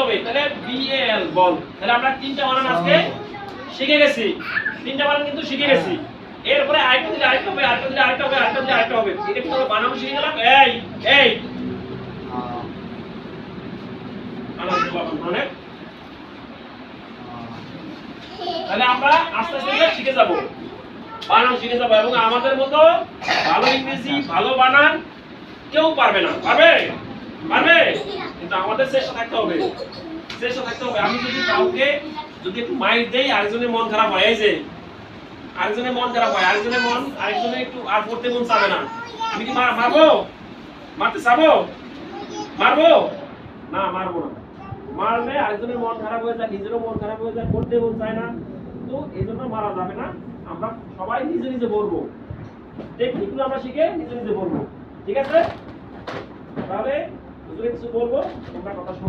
হবে, তাহলে BAL বল। তাহলে আমরা তিনটা বানান আজকে শিখে গেছি, তিনটা বানান কিন্তু শিখে গেছি। এরপরে আরেকটা দিলে আরেকটা হবে, আরেকটা দিলে আরেকটা হবে, আরেকটা দিলে আরেকটা হবে। এটা কিন্তু আমরা বানান শিখে গেলাম। এই এই তাহলে আমরা আস্তে আস্তে শিখে যাব, বানান শিখে যাব, এবং আমাদের মতো ভালো ইংরেজি ভালো বানান কেউ পারবে না। পারবে? পারবে? কিন্তু আমাদের চেষ্টা থাকতে হবে, চেষ্টা থাকতে হবে। আমি যদি কাউকে যদি একটু মাইর দেই, আরেকজনের মন খারাপ হয়, এই যে আরেকজনের মন খারাপ হয়, আরেকজনের একটু আর পড়তে মন চাবে না, আমি কি মারবো? মারতে চাবো? মারবো না? মারবো না। মারলে আরেকজনের মন খারাপ হয়ে যায়, নিজেরও মন খারাপ হয়ে যায়, পড়তে মন চায় না। তো এই জন্য মারা যাবে না। আমরা সবাই নিজে নিজে বলবো, টেকনিকগুলো আমরা শিখে নিজে নিজে বলবো। ঠিক আছে? তাহলে কিছু বলবো, তোমরা কথা শোনো।